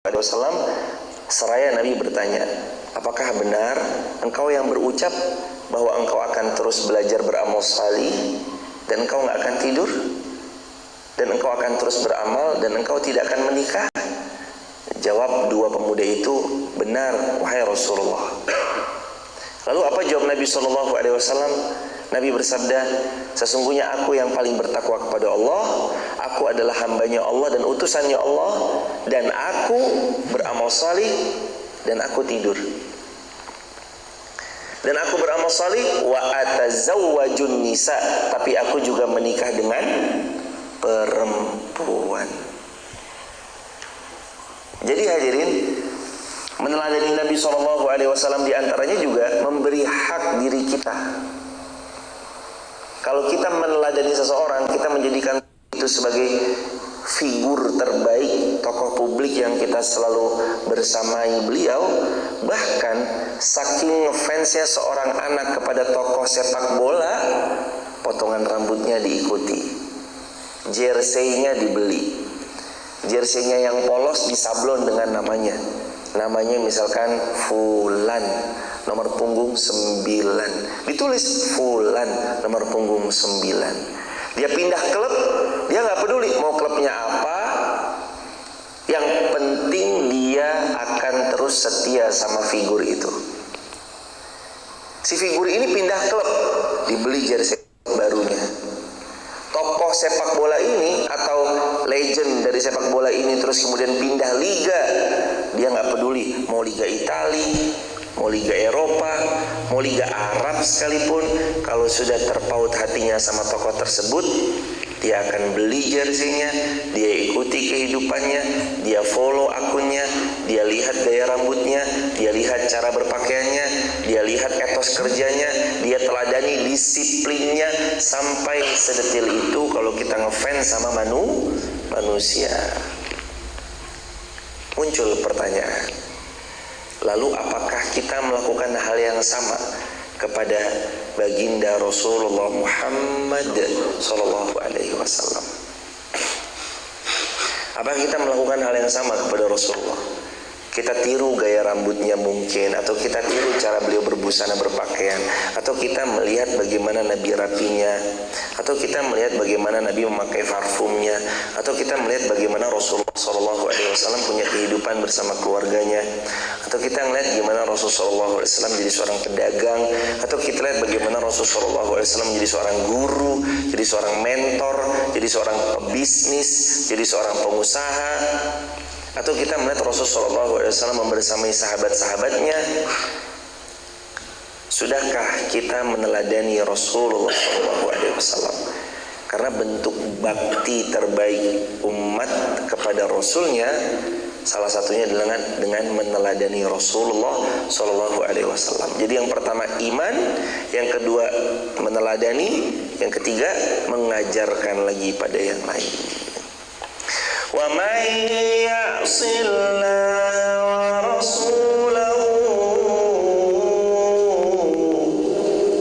Wasallam, seraya Nabi bertanya, apakah benar engkau yang berucap bahwa engkau akan terus belajar beramal salih dan engkau nggak akan tidur, dan engkau akan terus beramal dan engkau tidak akan menikah? Jawab dua pemuda itu, benar wahai Rasulullah. Lalu apa jawab Nabi SAW? Nabi bersabda, sesungguhnya aku yang paling bertakwa kepada Allah, aku adalah hambanya Allah dan utusannya Allah, dan aku beramal salih dan aku tidur. Dan aku beramal salih wa atazawwajun nisa, tapi aku juga menikah dengan perempuan. Jadi hadirin, meneladani Nabi SAW diantaranya juga memberi hak diri kita. Kalau kita meneladani seseorang, kita menjadikan itu sebagai figur terbaik, tokoh publik yang kita selalu bersamai beliau. Bahkan saking fansnya seorang anak kepada tokoh sepak bola, potongan rambutnya diikuti, jersey-nya dibeli, jersey-nya yang polos disablon dengan namanya. Namanya misalkan Fulan, nomor punggung 9, ditulis Fulan, nomor punggung 9. Dia pindah klub, dia nggak peduli mau klubnya apa, yang penting dia akan terus setia sama figur itu. Si figur ini pindah klub, dibeli jersey barunya. Tokoh sepak bola ini atau legend dari sepak bola ini terus kemudian pindah liga, dia nggak peduli mau liga Italia, mau liga Eropa, mau liga Arab sekalipun, kalau sudah terpaut hatinya sama tokoh tersebut, dia akan beli jersey-nya, dia ikuti kehidupannya, dia follow akunnya, dia lihat gaya rambutnya, dia lihat cara berpakaiannya, dia lihat etos kerjanya, dia teladani disiplinnya sampai sedetil itu. Kalau kita ngefans sama manusia, muncul pertanyaan, lalu apakah kita melakukan hal yang sama kepada baginda Rasulullah Muhammad sallallahu alaihi wasallam? Apakah kita melakukan hal yang sama kepada Rasulullah? Kita tiru gaya rambutnya mungkin, atau kita tiru cara beliau berbusana berpakaian, atau kita melihat bagaimana Nabi rapinya, atau kita melihat bagaimana Nabi memakai parfumnya, atau kita melihat bagaimana Rasulullah SAW punya kehidupan bersama keluarganya, atau kita melihat bagaimana Rasulullah SAW jadi seorang pedagang, atau kita lihat bagaimana Rasulullah SAW menjadi seorang guru, jadi seorang mentor, jadi seorang pebisnis, jadi seorang pengusaha, atau kita melihat Rasulullah SAW membersamai sahabat-sahabatnya. Sudahkah kita meneladani Rasulullah SAW? Karena bentuk bakti terbaik umat kepada Rasulnya, salah satunya adalah dengan meneladani Rasulullah SAW. Jadi yang pertama iman, yang kedua meneladani, yang ketiga mengajarkan lagi pada yang lain. Wa may ya'sillaha wa rasulahu,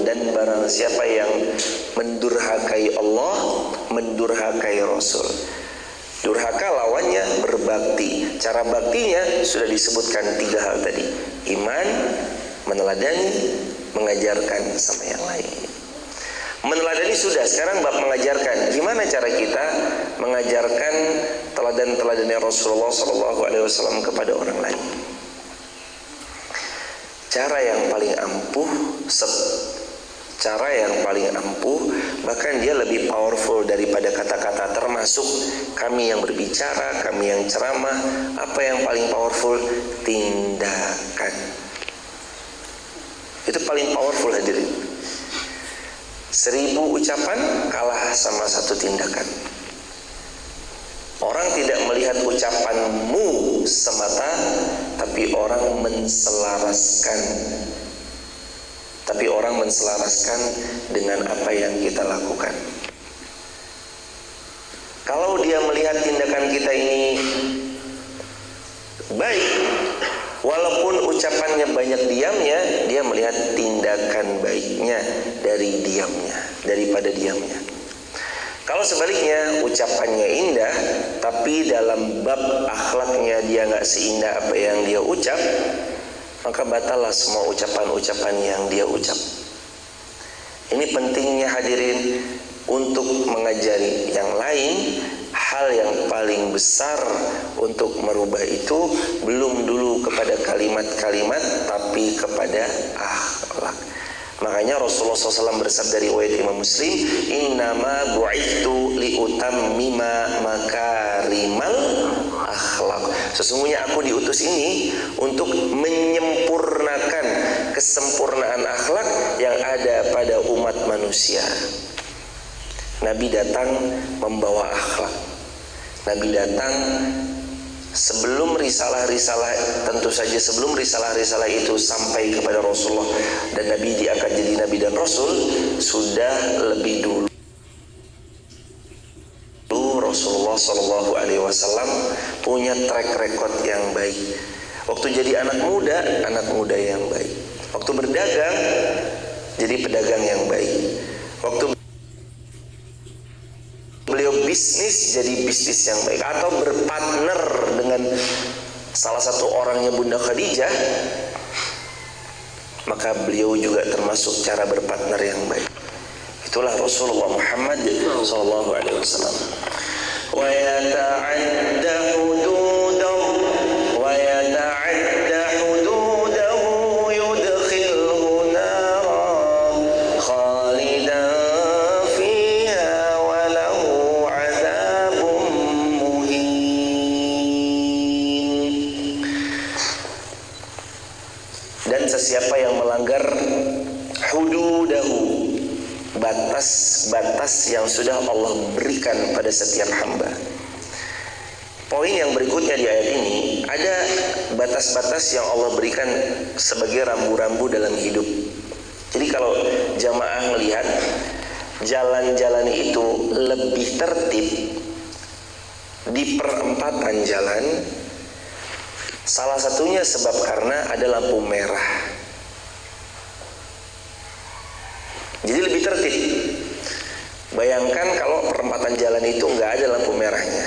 dan barang siapa yang mendurhakai Allah, mendurhakai Rasul. Durhaka lawannya berbakti. Cara baktinya sudah disebutkan 3 hal tadi: iman, meneladani, mengajarkan sama yang lain. Meneladani sudah, sekarang bab mengajarkan. Gimana cara kita mengajarkan teladan-teladannya Rasulullah SAW kepada orang lain? Cara yang paling ampuh, cara yang paling ampuh, bahkan dia lebih powerful daripada kata-kata, termasuk kami yang berbicara, kami yang ceramah. Apa yang paling powerful? Tindakan. Itu paling powerful hadirin. 1000 ucapan kalah sama 1 tindakan. Orang tidak melihat ucapanmu semata, tapi orang menselaraskan. Tapi orang menselaraskan dengan apa yang kita lakukan. Kalau dia melihat tindakan kita ini baik, walaupun ucapannya banyak diamnya, dia melihat tindakan baiknya dari diamnya, daripada diamnya. Kalau sebaliknya ucapannya indah, tapi dalam bab akhlaknya dia nggak seindah apa yang dia ucap, maka batallah semua ucapan-ucapan yang dia ucap. Ini pentingnya hadirin untuk mengajari yang lain. Hal yang paling besar untuk merubah itu belum dulu kepada kalimat-kalimat, tapi kepada akhlak. Makanya Rasulullah SAW bersabda riwayat Imam Muslim, innama bu'ithtu liutammima makarimal akhlak. Sesungguhnya aku diutus ini untuk menyempurnakan kesempurnaan akhlak yang ada pada umat manusia. Nabi datang membawa akhlak. Nabi datang sebelum risalah-risalah, tentu saja sebelum risalah-risalah itu sampai kepada Rasulullah dan Nabi diangkat jadi Nabi dan Rasul, sudah lebih dulu Rasulullah SAW punya track record yang baik. Waktu jadi anak muda yang baik. Waktu berdagang, jadi pedagang yang baik. Waktu beliau bisnis, jadi bisnis yang baik. Atau berpartner dengan salah satu orangnya Bunda Khadijah, maka beliau juga termasuk cara berpartner yang baik. Itulah Rasulullah Muhammad SAW. Wa yata'adda hududahu wa yata'adda hududahu yudkhilhu naran khalidan fiha wa lahu 'adzabun muhin. Dan sesiapa yang melanggar hududahu, batas-batas yang sudah Allah berikan pada setiap hamba. Poin yang berikutnya di ayat ini, ada batas-batas yang Allah berikan sebagai rambu-rambu dalam hidup. Jadi kalau jamaah melihat jalan-jalan itu lebih tertib di perempatan jalan, salah satunya sebab karena ada lampu merah. Jadi lebih tertib. Bayangkan kalau perempatan jalan itu nggak ada lampu merahnya.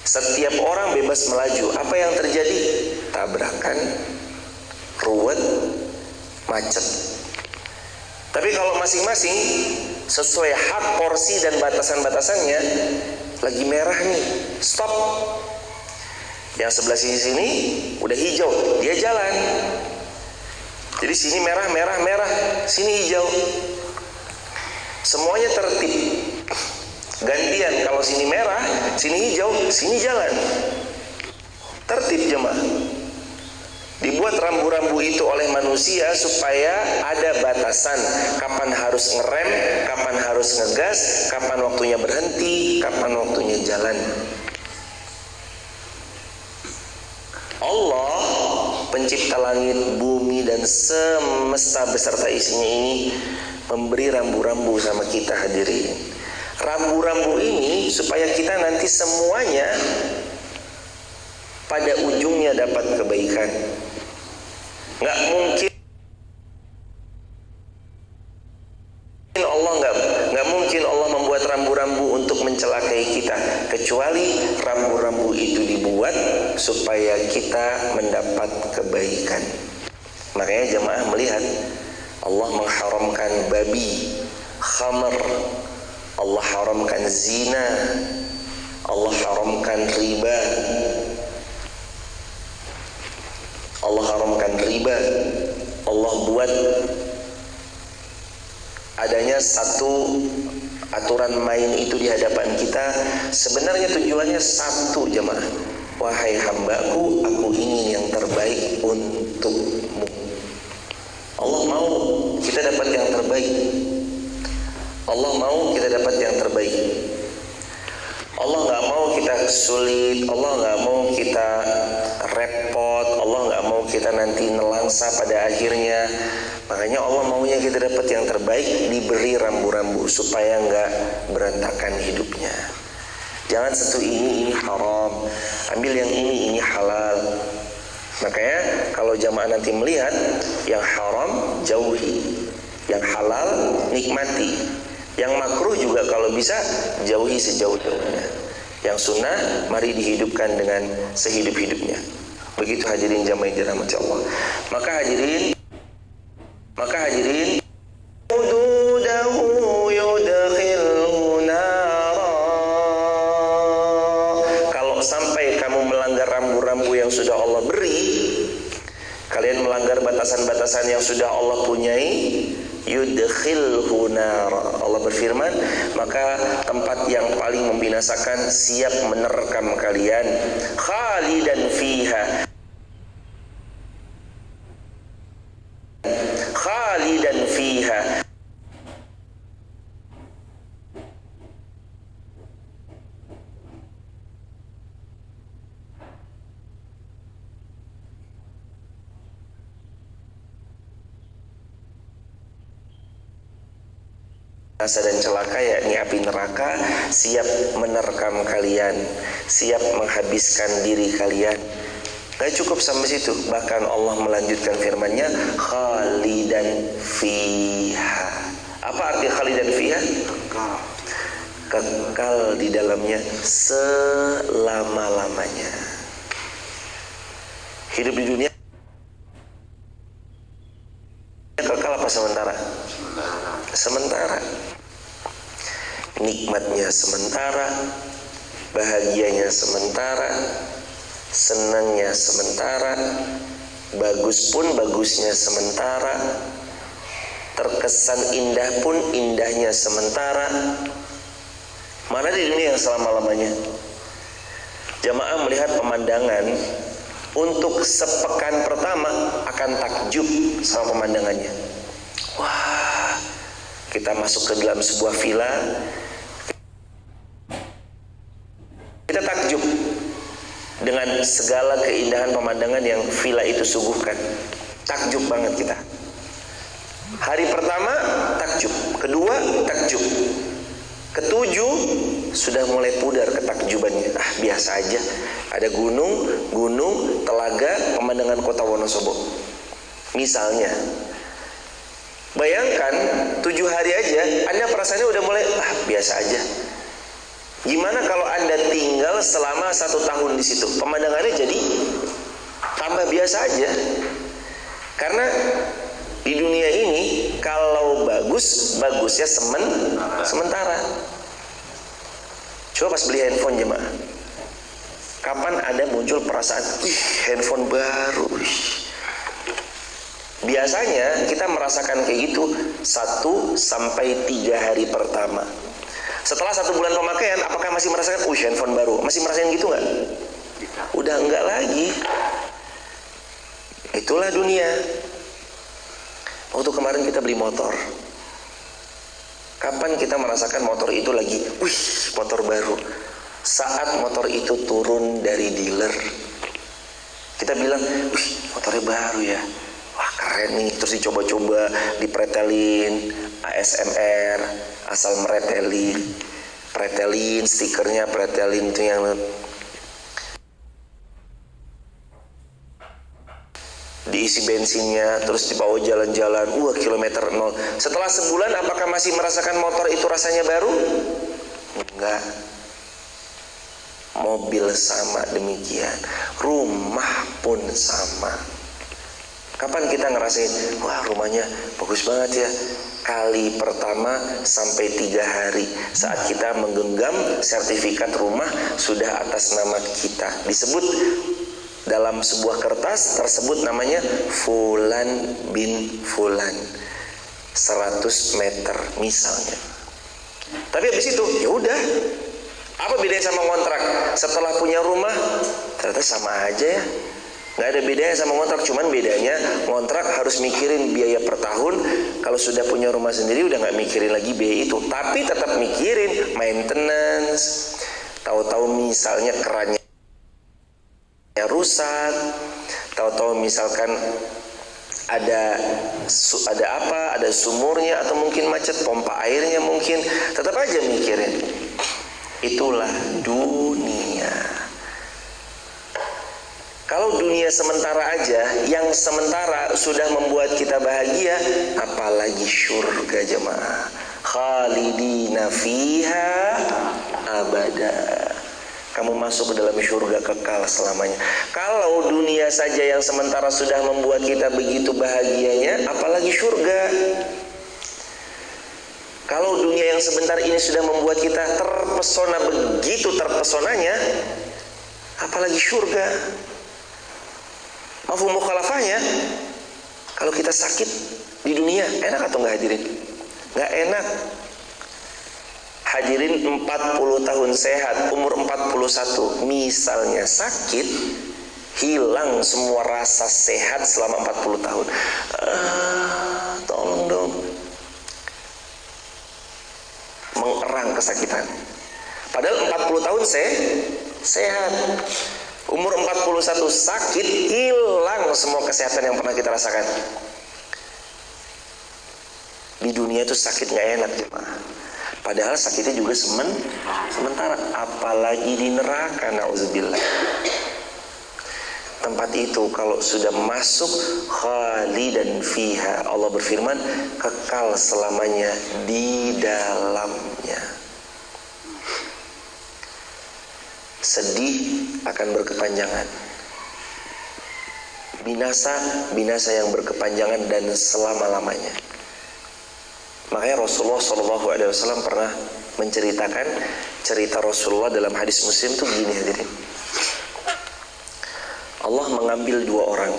Setiap orang bebas melaju. Apa yang terjadi? Tabrakan, ruwet, macet. Tapi kalau masing-masing sesuai hak, porsi dan batasan-batasannya, lagi merah nih, stop. Yang sebelah sini udah hijau, dia jalan. Jadi sini merah, sini hijau. Semuanya tertib. Gantian, kalau sini merah, sini hijau, sini jalan. Tertib jemaah. Dibuat rambu-rambu itu oleh manusia supaya ada batasan. Kapan harus ngerem, kapan harus ngegas, kapan waktunya berhenti, kapan waktunya jalan. Allah pencipta langit, bumi dan semesta beserta isinya ini memberi rambu-rambu sama kita hadirin. Rambu-rambu ini supaya kita nanti semuanya pada ujungnya dapat kebaikan. Nggak mungkin Allah membuat rambu-rambu untuk mencelakai kita, kecuali rambu-rambu itu dibuat supaya kita mendapat kebaikan. Makanya jemaah melihat Allah mengharamkan babi, khamar, Allah haramkan zina, Allah haramkan riba, Allah haramkan riba. Allah buat adanya satu aturan main itu di hadapan kita. Sebenarnya tujuannya satu jemaah. Wahai hambaku, aku ingin yang terbaik untukmu. Allah mau kita dapat yang terbaik. Allah mau kita dapat yang terbaik. Allah nggak mau kita sulit. Allah nggak mau kita repot. Allah nggak mau kita nanti nelangsa pada akhirnya. Makanya Allah maunya kita dapat yang terbaik, diberi rambu-rambu supaya nggak berantakan hidupnya. Jangan sentuh ini haram. Ambil yang ini halal. Makanya kalau jamaah nanti melihat yang haram jauhi, yang halal nikmati. Yang makruh juga kalau bisa jauhi sejauh-jauhnya. Yang sunnah mari dihidupkan dengan sehidup-hidupnya. Begitu hadirin jamaah yang dirahmati Allah. Maka hadirin kalau sampai kamu melanggar rambu-rambu yang sudah Allah beri, kalian melanggar batasan-batasan yang sudah Allah punyai, yudkhilhu nar. Allah berfirman, maka tempat yang paling membinasakan siap menerkam kalian, khalidan fiha, khalidan fiha. Dan celaka, yakni api neraka, siap menerkam kalian, siap menghabiskan diri kalian. Gak cukup sampai situ, bahkan Allah melanjutkan firman-Nya, khalidan fiha. Apa arti khalidan fiha? Kekal di dalamnya selama-lamanya. Hidup di dunia kekal apa sementara? Sementara. Nikmatnya sementara, bahagianya sementara, senangnya sementara, bagus pun bagusnya sementara, terkesan indah pun indahnya sementara. Mana di dunia yang selama-lamanya? Jamaah melihat pemandangan untuk sepekan pertama akan takjub sama pemandangannya. Wah, kita masuk ke dalam sebuah villa, kita takjub dengan segala keindahan pemandangan yang villa itu suguhkan. Takjub banget kita. Hari pertama takjub, kedua takjub, ketujuh sudah mulai pudar ketakjubannya. Ah, biasa aja. Ada gunung, telaga, pemandangan kota Wonosobo. Misalnya, bayangkan 7 hari aja Anda perasaannya udah mulai biasa aja. Gimana kalau Anda tinggal selama 1 tahun di situ? Pemandangannya jadi tambah biasa aja. Karena di dunia ini kalau bagusnya sementara. Coba pas beli handphone jemaah, kapan ada muncul perasaan, handphone baru? Biasanya kita merasakan kayak gitu 1 sampai 3 hari pertama. Setelah 1 bulan pemakaian, apakah masih merasakan, handphone baru? Masih merasakan gitu nggak? Udah enggak lagi. Itulah dunia. Waktu kemarin kita beli motor, kapan kita merasakan motor itu lagi, motor baru? Saat motor itu turun dari dealer, kita bilang, motornya baru ya, wah keren nih. Terus dicoba-coba, dipretelin, ASMR, asal pretelin stikernya, pretelin itu yang diisi bensinnya, terus dibawa jalan-jalan, kilometer 0. Setelah sebulan, apakah masih merasakan motor itu rasanya baru? Enggak. Mobil sama demikian, rumah pun sama. Kapan kita ngerasain, rumahnya bagus banget ya? Kali pertama sampai 3 hari saat kita menggenggam sertifikat rumah sudah atas nama kita, disebut dalam sebuah kertas tersebut namanya Fulan bin Fulan, 100 meter misalnya. Tapi habis itu ya udah, apa bedanya sama kontrak? Setelah punya rumah ternyata sama aja ya, nggak ada bedanya sama kontrak. Cuman bedanya kontrak harus mikirin biaya per tahun, kalau sudah punya rumah sendiri udah nggak mikirin lagi biaya itu, tapi tetap mikirin maintenance. Tahu-tahu misalnya kerannya rusak, tahu-tahu misalkan ada sumurnya, atau mungkin macet pompa airnya, mungkin tetap aja mikirin. Itulah dunia. Kalau dunia sementara aja, yang sementara sudah membuat kita bahagia, apalagi surga jemaah. khalidina fiha abada. Kamu masuk ke dalam surga kekal selamanya. Kalau dunia saja yang sementara sudah membuat kita begitu bahagianya, apalagi surga. Kalau dunia yang sebentar ini sudah membuat kita terpesona begitu terpesonanya, apalagi surga. Mafhum mukhalafahnya, kalau kita sakit di dunia, enak atau enggak hadirin? Enggak enak. Hadirin 40 tahun sehat, umur 41 misalnya sakit, hilang semua rasa sehat selama 40 tahun. Tolong dong. Mengerang kesakitan. Padahal 40 tahun sehat. Umur 41 sakit, hilang semua kesehatan yang pernah kita rasakan. Di dunia itu sakit gak enak jemaah. Padahal sakitnya juga sementara. Apalagi di neraka, na'udzubillah. Tempat itu kalau sudah masuk khalidan fiha, Allah berfirman kekal selamanya di dalamnya. Sedih akan berkepanjangan, binasa yang berkepanjangan dan selama-lamanya. Makanya Rasulullah SAW pernah menceritakan cerita Rasulullah dalam hadis Muslim itu begini hadirin. Allah mengambil dua orang.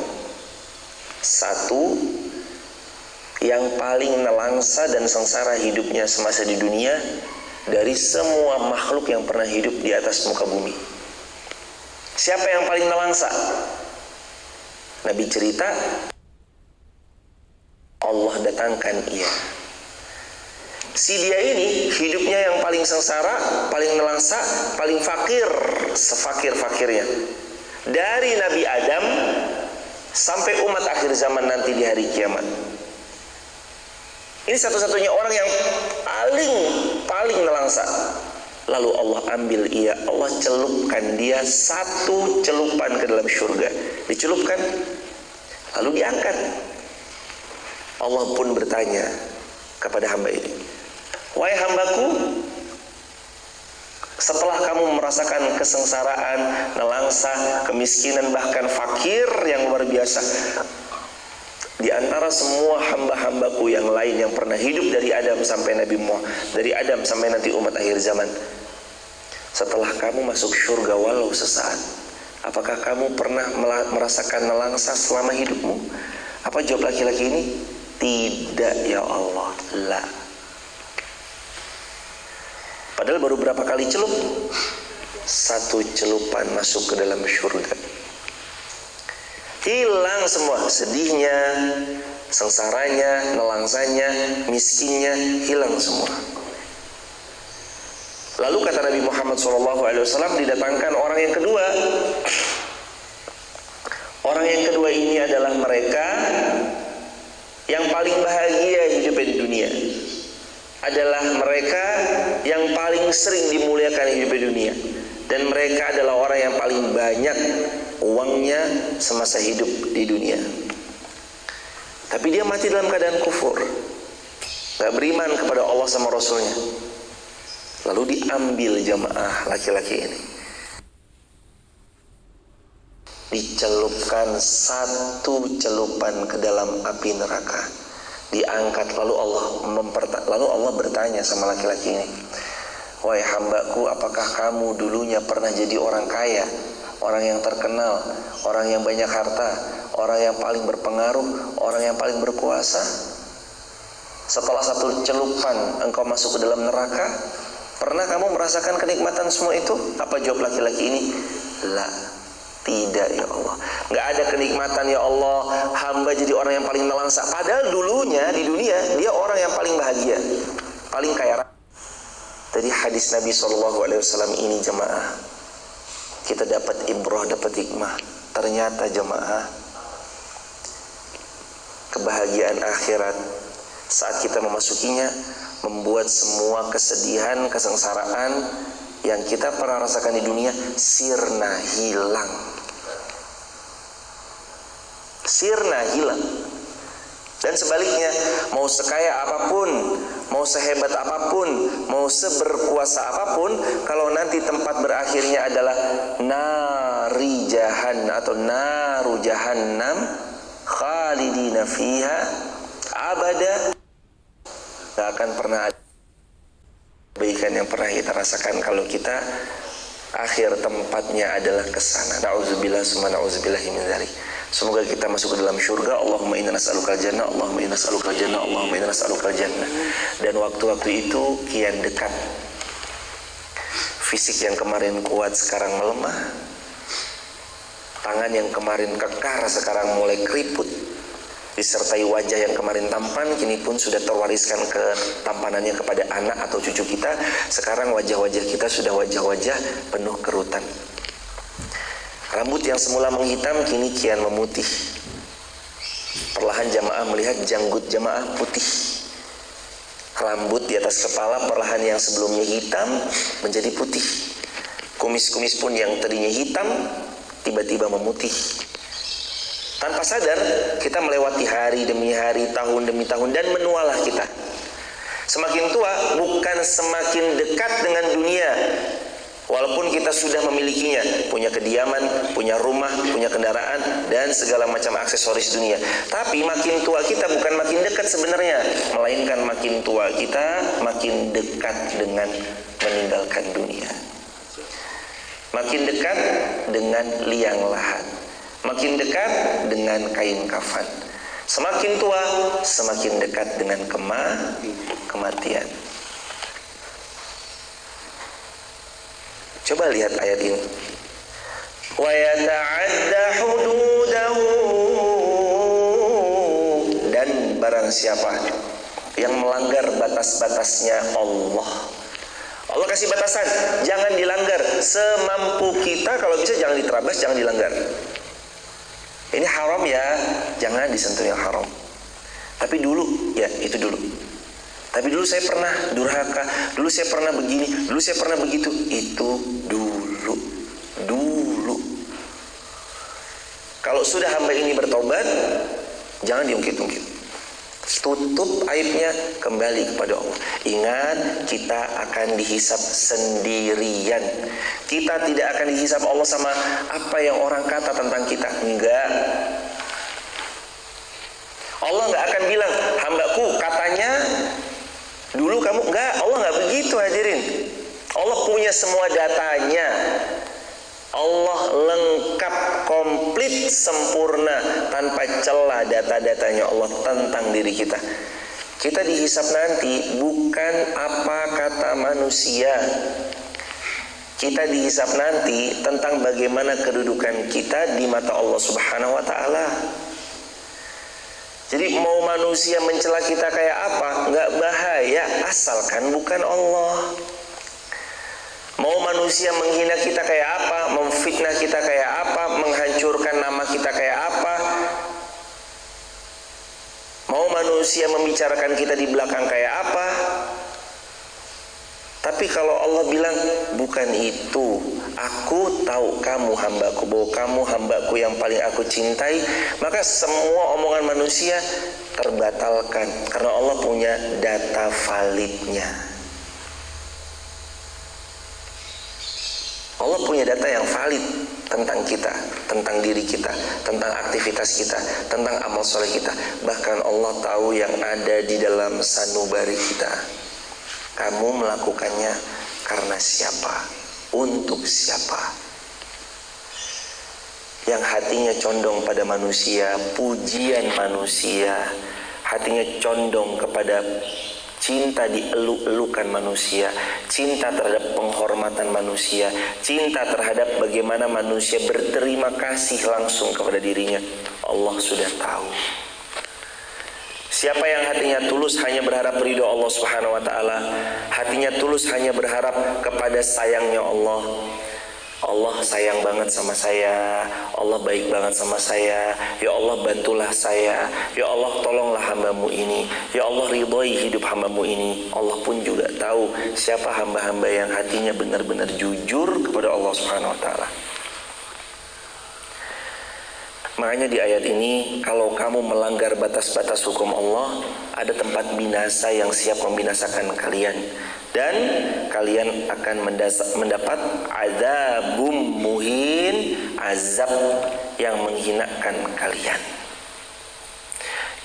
Satu yang paling nelangsa dan sengsara hidupnya semasa di dunia dari semua makhluk yang pernah hidup di atas muka bumi. Siapa yang paling nelangsa? Nabi cerita, Allah datangkan ia. Si dia ini hidupnya yang paling sengsara, paling nelangsa, paling fakir, sefakir-fakirnya. Dari Nabi Adam sampai umat akhir zaman nanti di hari kiamat. Ini satu-satunya orang yang paling nelangsa. Lalu Allah ambil ia, Allah celupkan dia satu celupan ke dalam surga. Dicelupkan, lalu diangkat. Allah pun bertanya kepada hamba ini, wahai hambaku, setelah kamu merasakan kesengsaraan, nelangsa, kemiskinan, bahkan fakir yang luar biasa, di antara semua hamba-hambaku yang lain yang pernah hidup dari Adam sampai Nabi Muhammad, dari Adam sampai nanti umat akhir zaman, setelah kamu masuk surga walau sesaat, apakah kamu pernah merasakan nelangsa selama hidupmu? Apa jawab laki-laki ini? Tidak ya Allah, la. Padahal baru berapa kali celup? Satu celupan masuk ke dalam surga. Hilang semua sedihnya, sengsaranya, nelangsanya, miskinnya, hilang semua. Lalu kata Nabi Muhammad SAW, didatangkan orang yang kedua. Orang yang kedua ini adalah mereka yang paling bahagia hidupnya di dunia. Adalah mereka yang paling sering dimuliakan hidup di dunia. Dan mereka adalah orang yang paling banyak uangnya semasa hidup di dunia. Tapi dia mati dalam keadaan kufur, gak beriman kepada Allah sama Rasulnya. Lalu diambil jamaah laki-laki ini, dicelupkan satu celupan ke dalam api neraka, diangkat. Lalu Allah bertanya sama laki-laki ini, wahai hambaku, apakah kamu dulunya pernah jadi orang kaya, orang yang terkenal, orang yang banyak harta, orang yang paling berpengaruh, orang yang paling berkuasa? Setelah satu celupan engkau masuk ke dalam neraka, pernah kamu merasakan kenikmatan semua itu? Apa jawab laki-laki ini? La, tidak ya Allah. Gak ada kenikmatan ya Allah, hamba jadi orang yang paling nelangsa. Padahal dulunya di dunia dia orang yang paling bahagia, paling kaya. Dari hadis Nabi SAW ini jemaah, kita dapat ibrah, dapat hikmah. Ternyata jemaah, kebahagiaan akhirat saat kita memasukinya membuat semua kesedihan, kesengsaraan yang kita pernah rasakan di dunia sirna, hilang. Sirna, hilang. Dan sebaliknya, mau sekaya apapun, mau sehebat apapun, mau seberkuasa apapun, kalau nanti tempat berakhirnya adalah nari jahan atau naru jahannam, khalidina fiha abada, gak akan pernah ada kebaikan yang pernah kita rasakan kalau kita akhir tempatnya adalah kesana. Na'udzubillah summa na'udzubillahi min dzalik. Semoga kita masuk ke dalam syurga. Allahumma inna nas'alukal jannah, Allahumma inna nas'alukal jannah, Allahumma inna nas'alukal jannah. Dan waktu-waktu itu kian dekat. Fisik yang kemarin kuat sekarang melemah. Tangan yang kemarin kekar sekarang mulai keriput. Disertai wajah yang kemarin tampan, kini pun sudah terwariskan ketampanannya kepada anak atau cucu kita. Sekarang wajah-wajah kita sudah wajah-wajah penuh kerutan. Rambut yang semula menghitam kini kian memutih. Perlahan jamaah melihat janggut jamaah putih. Rambut di atas kepala perlahan yang sebelumnya hitam menjadi putih. Kumis-kumis pun yang tadinya hitam tiba-tiba memutih. Tanpa sadar kita melewati hari demi hari, tahun demi tahun, dan menualah kita. Semakin tua bukan semakin dekat dengan dunia. Walaupun kita sudah memilikinya, punya kediaman, punya rumah, punya kendaraan, dan segala macam aksesoris dunia. Tapi makin tua kita bukan makin dekat sebenarnya, melainkan makin tua kita makin dekat dengan meninggalkan dunia. Makin dekat dengan liang lahat, makin dekat dengan kain kafan. Semakin tua, semakin dekat dengan kematian. Coba lihat ayat ini. Wa yata'adda hududahu, dan barang siapa yang melanggar batas-batasnya Allah. Allah kasih batasan, jangan dilanggar. Semampu kita, kalau bisa jangan diterabas, jangan dilanggar. Ini haram ya, jangan disentuh yang haram. Tapi dulu, ya itu dulu. Tapi dulu saya pernah durhaka, dulu saya pernah begini, dulu saya pernah begitu. Itu dulu. Kalau sudah hamba ini bertobat, jangan diungkit-ungkit. Tutup aibnya, kembali kepada Allah. Ingat, kita akan dihisap sendirian. Kita tidak akan dihisap Allah sama apa yang orang kata tentang kita. Enggak. Allah enggak akan bilang, hambaku katanya dulu kamu, enggak. Allah enggak begitu hadirin. Allah punya semua datanya. Allah lengkap, komplit, sempurna, tanpa celah data-datanya Allah tentang diri kita. Kita dihisap nanti bukan apa kata manusia. Kita dihisap nanti tentang bagaimana kedudukan kita di mata Allah Subhanahu wa ta'ala. Jadi mau manusia mencela kita kayak apa, nggak bahaya, asalkan bukan Allah. Mau manusia menghina kita kayak apa, memfitnah kita kayak apa, menghancurkan nama kita kayak apa, mau manusia membicarakan kita di belakang kayak apa, tapi kalau Allah bilang bukan itu, aku tahu kamu hambaku, bahwa kamu hambaku yang paling aku cintai, maka semua omongan manusia terbatalkan, karena Allah punya data validnya. Allah punya data yang valid tentang kita, tentang diri kita, tentang aktivitas kita, tentang amal soleh kita. Bahkan Allah tahu yang ada di dalam sanubari kita. Kamu melakukannya karena siapa? Untuk siapa? Yang hatinya condong pada manusia, pujian manusia, hatinya condong kepada cinta dieluk-elukan manusia, cinta terhadap penghormatan manusia, cinta terhadap bagaimana manusia berterima kasih langsung kepada dirinya. Allah sudah tahu. Siapa yang hatinya tulus hanya berharap ridho Allah Subhanahu wa ta'ala, hatinya tulus hanya berharap kepada sayangnya Allah. Allah sayang banget sama saya, Allah baik banget sama saya, ya Allah bantulah saya, ya Allah tolonglah hambamu ini, ya Allah ridhoi hidup hambamu ini. Allah pun juga tahu siapa hamba-hamba yang hatinya benar-benar jujur kepada Allah Subhanahu wa ta'ala. Makanya di ayat ini, kalau kamu melanggar batas-batas hukum Allah, ada tempat binasa yang siap membinasakan kalian, dan kalian akan mendapat azabum muhin, azab yang menghinakan kalian.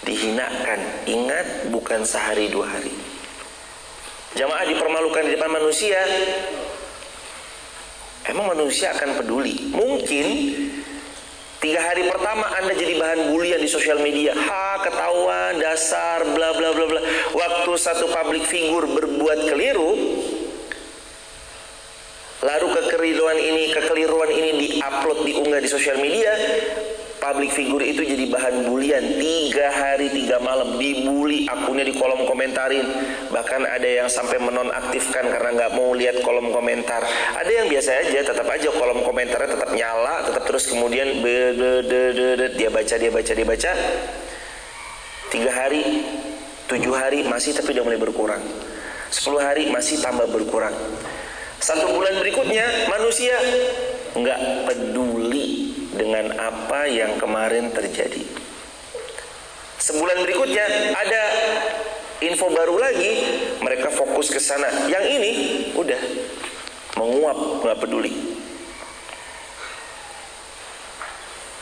Dihinakan, ingat, bukan sehari dua hari. Jamaah dipermalukan di depan manusia. Emang manusia akan peduli? Mungkin 3 hari pertama Anda jadi bahan bulian di sosial media. Ketahuan, dasar, bla bla bla bla. Waktu satu public figure berbuat keliru, lalu kekeliruan ini diupload, diunggah di sosial media, public figure itu jadi bahan bulian 3 hari 3 malam, dibully, akunnya di kolom komentarin. Bahkan ada yang sampai menonaktifkan karena nggak mau lihat kolom komentar. Ada yang biasa aja, tetap aja kolom komentarnya tetap nyala, tetap terus kemudian dia baca. 3 hari, 7 hari masih, tapi udah mulai berkurang. 10 hari masih tambah berkurang. 1 bulan berikutnya manusia nggak peduli dengan apa yang kemarin terjadi. Sebulan berikutnya ada info baru lagi, mereka fokus ke sana. Yang ini udah menguap, nggak peduli.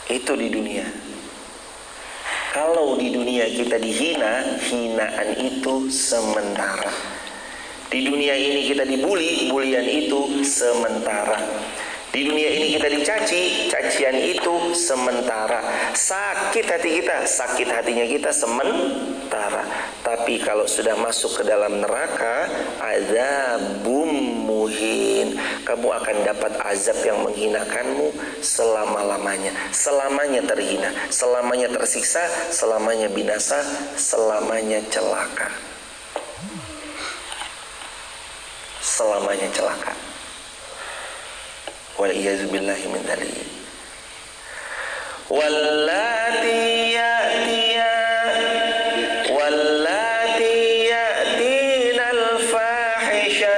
Itu di dunia. Kalau di dunia kita dihina, hinaan itu sementara. Di dunia ini kita dibully, bulian itu sementara. Di dunia ini kita dicaci, cacian itu sementara. Sakit hati kita, sakit hatinya kita sementara. Tapi kalau sudah masuk ke dalam neraka, azabum muhin, kamu akan dapat azab yang menghinakanmu selama-lamanya. Selamanya terhina, selamanya tersiksa, selamanya binasa, selamanya celaka. Selamanya celaka. Wal'iyazubillahi min dzalik. Wallati ya'tina al-fahisha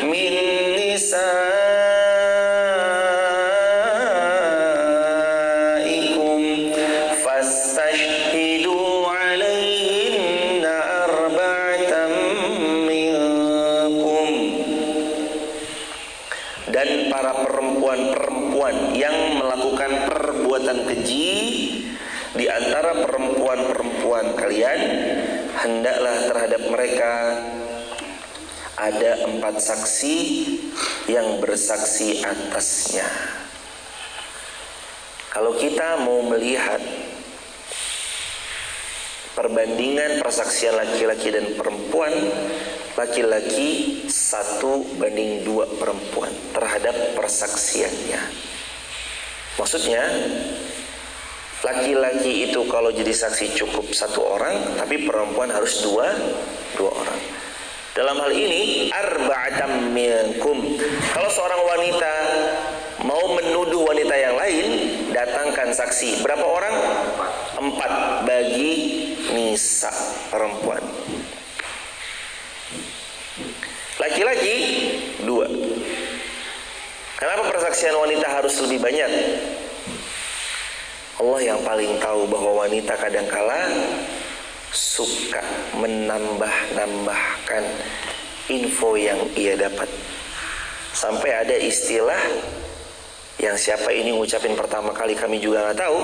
min nisaikum fastashhidu 'alaihinna arba'atan minkum. Dan para perempuan-perempuan yang melakukan perbuatan keji di antara perempuan-perempuan kalian, hendaklah terhadap mereka ada 4 saksi yang bersaksi atasnya. Kalau kita mau melihat perbandingan persaksian laki-laki dan perempuan, laki-laki 1:2 perempuan terhadap persaksiannya. Maksudnya, laki-laki itu kalau jadi saksi cukup 1 orang, tapi perempuan harus 2 orang. Dalam hal ini, arba'atam minkum. Kalau seorang wanita mau menuduh wanita yang lain, datangkan saksi. Berapa orang? 4 bagi nisa, perempuan. Laki-laki 2. Kenapa persaksian wanita harus lebih banyak? Allah yang paling tahu bahwa wanita kadangkala suka menambah-nambahkan info yang ia dapat. Sampai ada istilah yang siapa ini ngucapin pertama kali kami juga nggak tahu.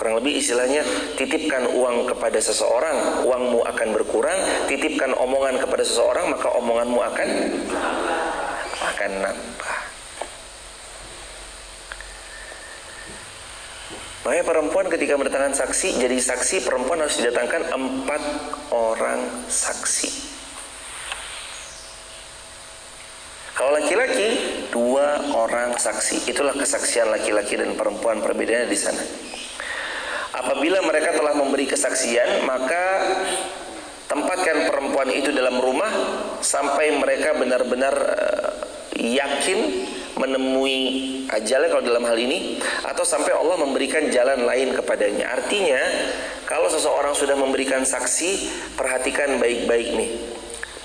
Kurang lebih istilahnya, titipkan uang kepada seseorang, uangmu akan berkurang. Titipkan omongan kepada seseorang, maka omonganmu akan nambah. Makanya perempuan ketika mendatangkan saksi, jadi saksi perempuan harus didatangkan 4 orang saksi. Kalau laki-laki 2 orang saksi. Itulah kesaksian laki-laki dan perempuan, perbedaannya di sana. Apabila mereka telah memberi kesaksian, maka tempatkan perempuan itu dalam rumah sampai mereka benar-benar yakin menemui ajalnya kalau dalam hal ini, atau sampai Allah memberikan jalan lain kepadanya. Artinya, kalau seseorang sudah memberikan saksi, perhatikan baik-baik nih,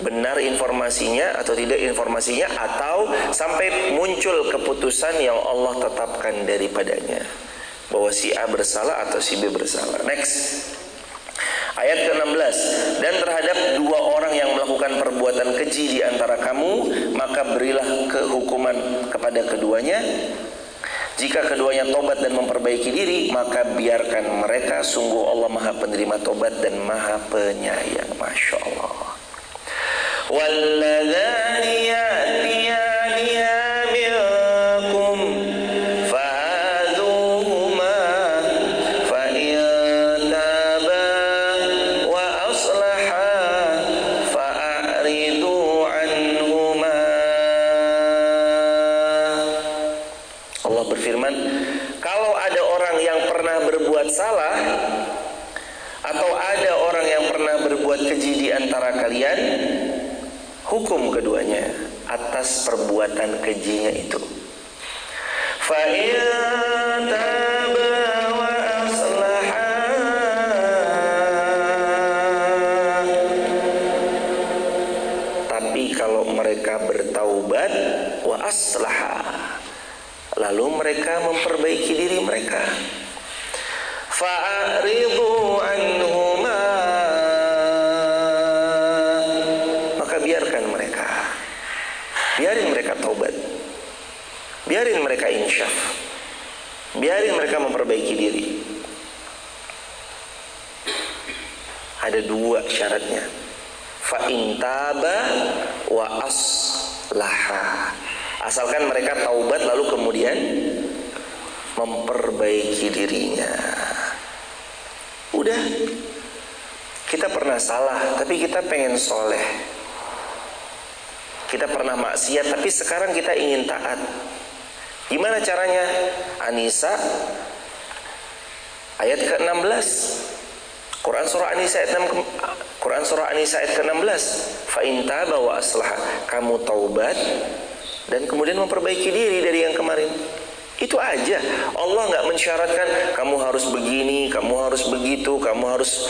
benar informasinya atau tidak informasinya, atau sampai muncul keputusan yang Allah tetapkan daripadanya bahwa bahwa si A bersalah atau si B bersalah. Next. Ayat ke-16, dan terhadap dua orang yang melakukan perbuatan keji di antara kamu, maka berilah kehukuman kepada keduanya. Jika keduanya tobat dan memperbaiki diri, maka biarkan mereka. Sungguh Allah Maha Penerima tobat dan Maha Penyayang. Masya Allah. Walladzani ya'tiyaniha minkum fa'adhuhuma fa in taba wa aslaha fa'aridu anhuma. Allah berfirman, kalau ada orang yang pernah berbuat salah atau ada orang yang pernah berbuat keji di antara kalian, hukum keduanya atas perbuatan kejinya itu. Fa in taba wa aslaha, tapi kalau mereka bertaubat, wa aslaha, lalu mereka memperbaiki diri mereka, fa'aridu anhuma, maka biarkan mereka, biarin mereka taubat, biarin mereka insyaf, biarin mereka memperbaiki diri. Ada dua syaratnya, fa'in taba wa aslaha, asalkan mereka taubat lalu kemudian memperbaiki dirinya. Udah, kita pernah salah tapi kita pengen soleh, kita pernah maksiat tapi sekarang kita ingin taat. Gimana caranya? An-Nisa ayat ke-16, Quran surah An-Nisa ayat ke-16, fa in taba wa aslaha, kamu taubat dan kemudian memperbaiki diri dari yang kemarin. Itu aja. Allah nggak mensyaratkan kamu harus begini, kamu harus begitu, kamu harus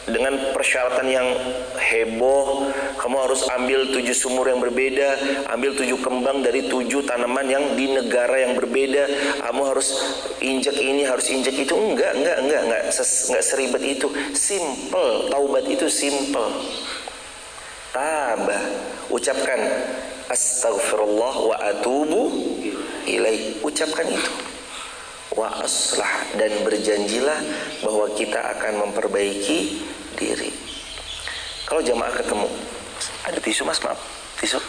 dengan persyaratan yang heboh, kamu harus ambil 7 sumur yang berbeda, ambil 7 kembang dari 7 tanaman yang di negara yang berbeda, kamu harus injek ini, harus injek itu. Enggak seribet itu. Simple, taubat itu simple. Tabah, ucapkan astaghfirullah wa atubu ilaih, ucapkan itu. Wa aslah, dan berjanjilah bahwa kita akan memperbaiki diri. Kalau jamaah ketemu, ada tisu mas, maaf, tisu.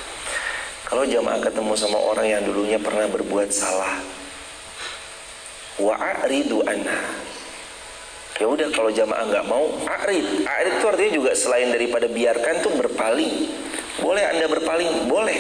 Kalau jamaah ketemu sama orang yang dulunya pernah berbuat salah, wa a'ridu anha, ya udah, kalau jamaah nggak mau, a'rid itu artinya juga selain daripada biarkan tuh berpaling. Boleh Anda berpaling, boleh.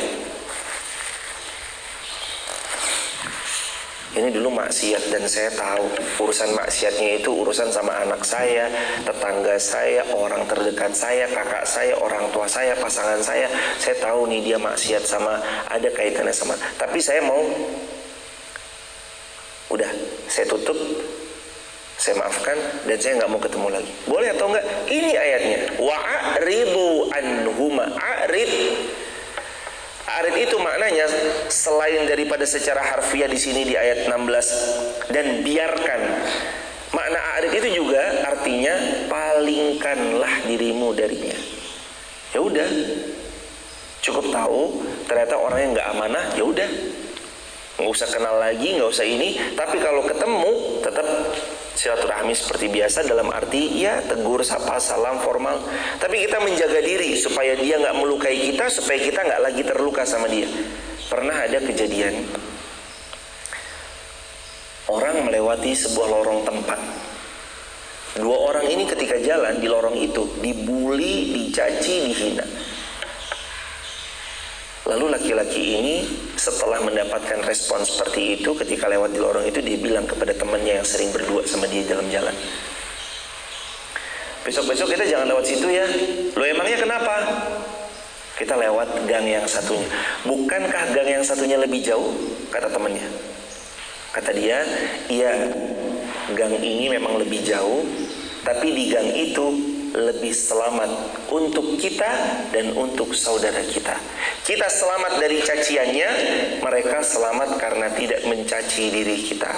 Ini dulu maksiat dan saya tahu urusan maksiatnya itu urusan sama anak saya, tetangga saya, orang terdekat saya, kakak saya, orang tua saya, pasangan saya. Saya tahu nih dia maksiat sama, ada kaitannya sama. Tapi saya mau, udah, saya tutup, saya maafkan, dan saya nggak mau ketemu lagi. Boleh atau enggak? Ini ayatnya. Wa'aridu anhuma. Arid itu maknanya selain daripada secara harfiah di sini di ayat 16 dan biarkan. Makna arid itu juga artinya palingkanlah dirimu darinya. Ya udah, cukup tahu ternyata orangnya nggak amanah, ya udah, nggak usah kenal lagi, nggak usah ini. Tapi kalau ketemu tetap silaturahmi seperti biasa, dalam arti ya tegur, sapa, salam formal. Tapi kita menjaga diri supaya dia nggak melukai kita, supaya kita nggak lagi terluka sama dia. Pernah ada kejadian orang melewati sebuah lorong tempat. 2 orang ini ketika jalan di lorong itu dibully, dicaci, dihina. Lalu laki-laki ini setelah mendapatkan respon seperti itu, ketika lewat di lorong itu dia bilang kepada temannya yang sering berdua sama dia dalam jalan, besok-besok kita jangan lewat situ ya. Loh, emangnya kenapa? Kita lewat gang yang satunya. Bukankah gang yang satunya lebih jauh? Kata temannya. Kata dia, iya, gang ini memang lebih jauh, tapi di gang itu lebih selamat untuk kita dan untuk saudara kita. Kita selamat dari caciannya, mereka selamat karena tidak mencaci diri kita.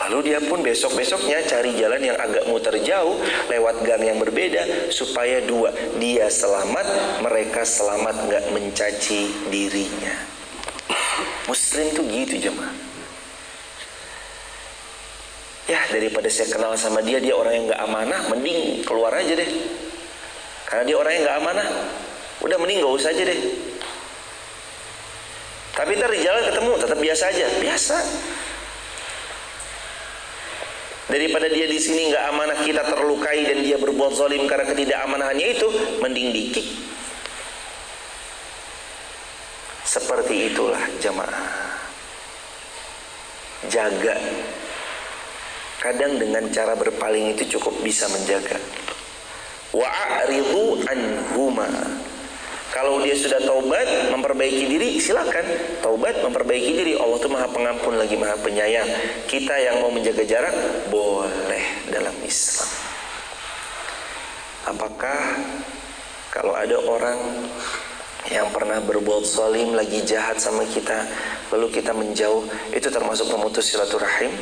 Lalu dia pun besok-besoknya cari jalan yang agak muter jauh, lewat gang yang berbeda, supaya dua, dia selamat, mereka selamat, nggak mencaci dirinya. Muslim tuh gitu jemaah. Ya, daripada saya kenal sama dia orang yang nggak amanah, mending keluar aja deh. Karena dia orang yang nggak amanah, udah mending nggak usah aja deh. Tapi ntar di jalan ketemu tetap biasa aja, biasa. Daripada dia di sini nggak amanah, kita terlukai dan dia berbuat zalim karena ketidakamanahannya itu, mending di-kick. Seperti itulah jamaah. Jaga. Kadang dengan cara berpaling itu cukup bisa menjaga. Wa'aridu anhuma. Kalau dia sudah taubat, memperbaiki diri, silakan taubat, memperbaiki diri. Allah itu Maha Pengampun lagi Maha Penyayang. Kita yang mau menjaga jarak boleh dalam Islam. Apakah kalau ada orang yang pernah berbuat zalim lagi jahat sama kita, lalu kita menjauh, itu termasuk memutus silaturahim?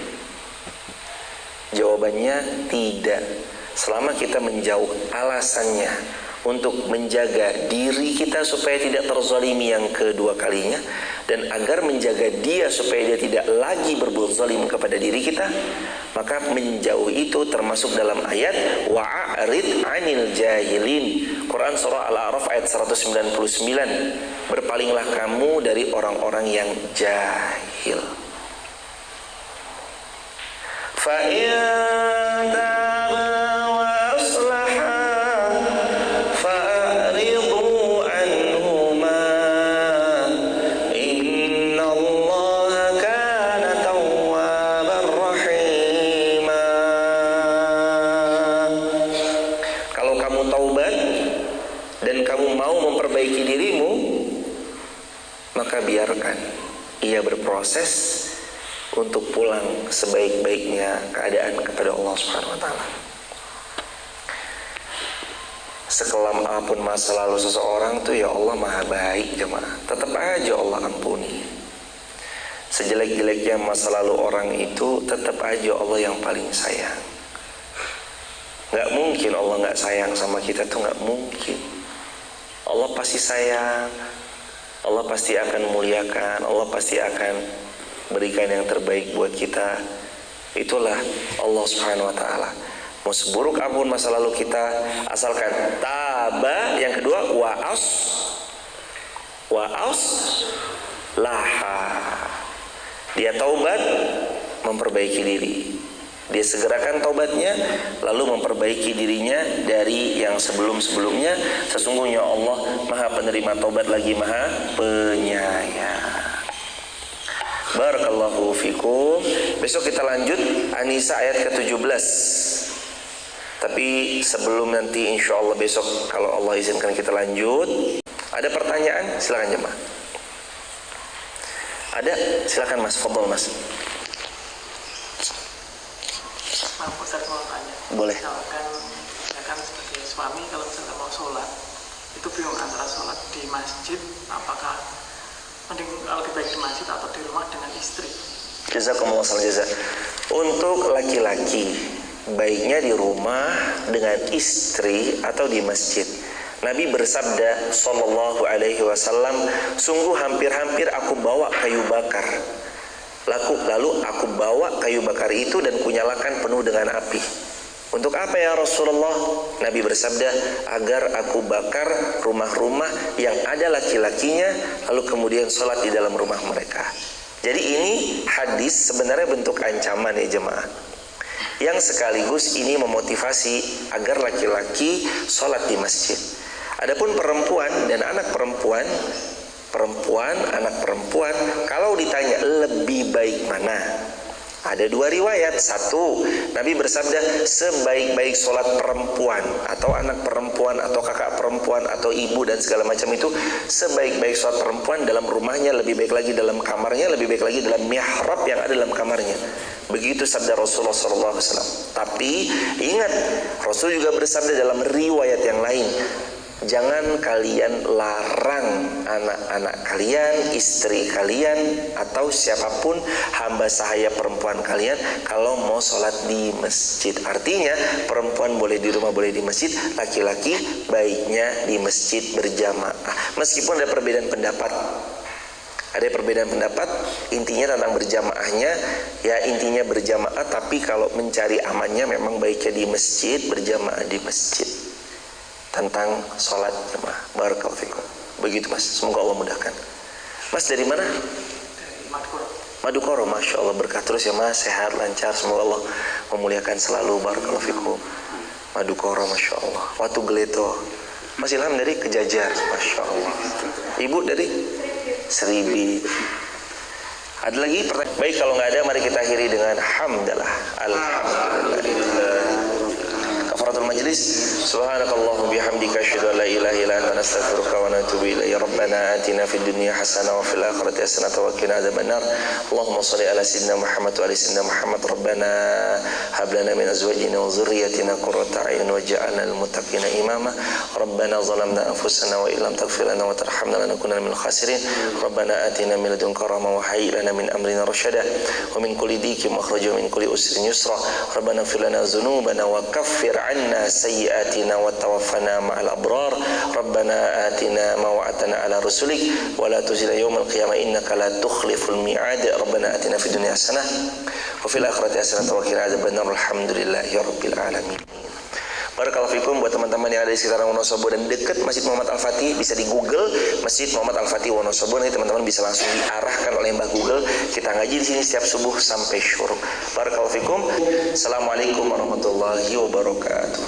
Jawabannya tidak. Selama kita menjauh, alasannya untuk menjaga diri kita supaya tidak terzalimi yang kedua kalinya, dan agar menjaga dia supaya dia tidak lagi berbuat zalim kepada diri kita, maka menjauh itu termasuk dalam ayat wa'arid 'anil jahilin. Quran surah Al-A'raf ayat 199. Berpalinglah kamu dari orang-orang yang jahil. Fa'in maka biarkan ia berproses untuk pulang sebaik-baiknya keadaan kepada Allah Subhanahu wa taala. Sekelam apapun masa lalu seseorang tuh ya Allah Maha baik jemaah. Tetap aja Allah ampuni. Sejelek-jeleknya masa lalu orang itu, tetap aja Allah yang paling sayang. Gak mungkin Allah gak sayang sama kita tuh, gak mungkin. Allah pasti sayang. Allah pasti akan muliakan, Allah pasti akan berikan yang terbaik buat kita. Itulah Allah Subhanahu wa taala. Mau seburuk apapun masa lalu kita, asalkan taba, yang kedua wa'as laha. Dia taubat, memperbaiki diri. Dia segerakan taubatnya, lalu memperbaiki dirinya dari yang sebelum-sebelumnya. Sesungguhnya Allah Maha Penerima taubat lagi Maha Penyayang. Barakallahu fikum. Besok kita lanjut An-Nisa ayat ke-17. Tapi sebelum nanti insya Allah besok kalau Allah izinkan kita lanjut, ada pertanyaan? Silakan jemaah. Ada? Silakan Mas, fadhol Mas. Ustaz mau tanya. Boleh. Misalkan sebagai suami kalau misalnya mau sholat, itu bingung antara sholat di masjid, apakah mending lebih baik di masjid atau di rumah dengan istri. Jazakumullah khairan jazak. Untuk laki-laki, baiknya di rumah dengan istri atau di masjid. Nabi bersabda sallallahu alaihi wasallam, sungguh hampir-hampir aku bawa kayu bakar. Lalu aku bawa kayu bakar itu dan kunyalakan penuh dengan api. Untuk apa ya Rasulullah? Nabi bersabda, agar aku bakar rumah-rumah yang ada laki-lakinya, lalu kemudian sholat di dalam rumah mereka. Jadi ini hadis sebenarnya bentuk ancaman ya jemaah, yang sekaligus ini memotivasi agar laki-laki sholat di masjid. Adapun perempuan dan anak perempuan, anak perempuan, kalau ditanya lebih baik mana? Ada dua riwayat. Satu, Nabi bersabda, sebaik-baik sholat perempuan atau anak perempuan atau kakak perempuan atau ibu dan segala macam itu, sebaik-baik sholat perempuan dalam rumahnya, lebih baik lagi dalam kamarnya, lebih baik lagi dalam mihrab yang ada dalam kamarnya. Begitu sabda Rasulullah SAW. Tapi ingat, Rasul juga bersabda dalam riwayat yang lain, Jangan kalian larang anak-anak kalian, istri kalian, atau siapapun hamba sahaya perempuan kalian kalau mau sholat di masjid. Artinya perempuan boleh di rumah, boleh di masjid. Laki-laki baiknya di masjid berjamaah. Meskipun ada perbedaan pendapat, intinya tentang berjamaahnya, ya intinya berjamaah. Tapi kalau mencari amannya memang baiknya di masjid, berjamaah di masjid. Tentang sholat jamaah. Barakallahu fikum. Begitu Mas, semoga Allah mudahkan. Mas dari mana? Dari Madukoro. Madukoro, Masya Allah, berkah terus ya Mas, sehat, lancar, semoga Allah memuliakan selalu. Barakallahu fikum. Madukoro, Masya Allah. Watu Geleto. Mas Ilham dari Kejajar, Masya Allah. Ibu dari Seribi. Ada lagi pertanyaan? Baik, kalau nggak ada mari kita akhiri dengan hamdalah. Alhamdulillah. Kafaratul majlis. Subhanakallahu bihamdika asyhadu an la ilaha illa anta nastaghfiruka wa natubu ilayk. Rabbana atina fid dunya hasanah wa fil akhirati hasanah wa qina adzabannar. Allahumma shalli ala sayyidina Muhammad wa ala sayyidina Muhammad. Rabbana hab lana min azwajina wa dhurriyyatina qurrata a'yun waj'alna lil muttaqina imama. Rabbana zalamna anfusana wa illam taghfir lana wa tarhamna lanakunanna minal khasirin. Rabbana atina min ladunka rahmah wa hayyi lana min amrina rasyada wa min kulli dhikin makhraja wa min kulli usrin yusra. Rabbana ighfir lana dhunubana wa kaffir 'anna sayyi'atina wa tawaffana ma'al abrar. Rabbana atina ma wa'adtana ala rusulik wa la tukhzina yawmal qiyamah innaka la tukhliful mi'ad. Rabbana atina fid dunya hasanah wa fil akhirati hasanah wa qina adzabannar. Alhamdulillahi rabbil alamin. Barakallahu fikum. Buat teman-teman yang ada di sekitar Wonosobo dan dekat Masjid Muhammad Al-Fatih, bisa di Google Masjid Muhammad Al-Fatih Wonosobo. Nanti teman-teman bisa langsung diarahkan oleh Mbah Google. Kita ngaji di sini setiap subuh sampai syuruk. Barakallahu fikum. Assalamualaikum warahmatullahi wabarakatuh.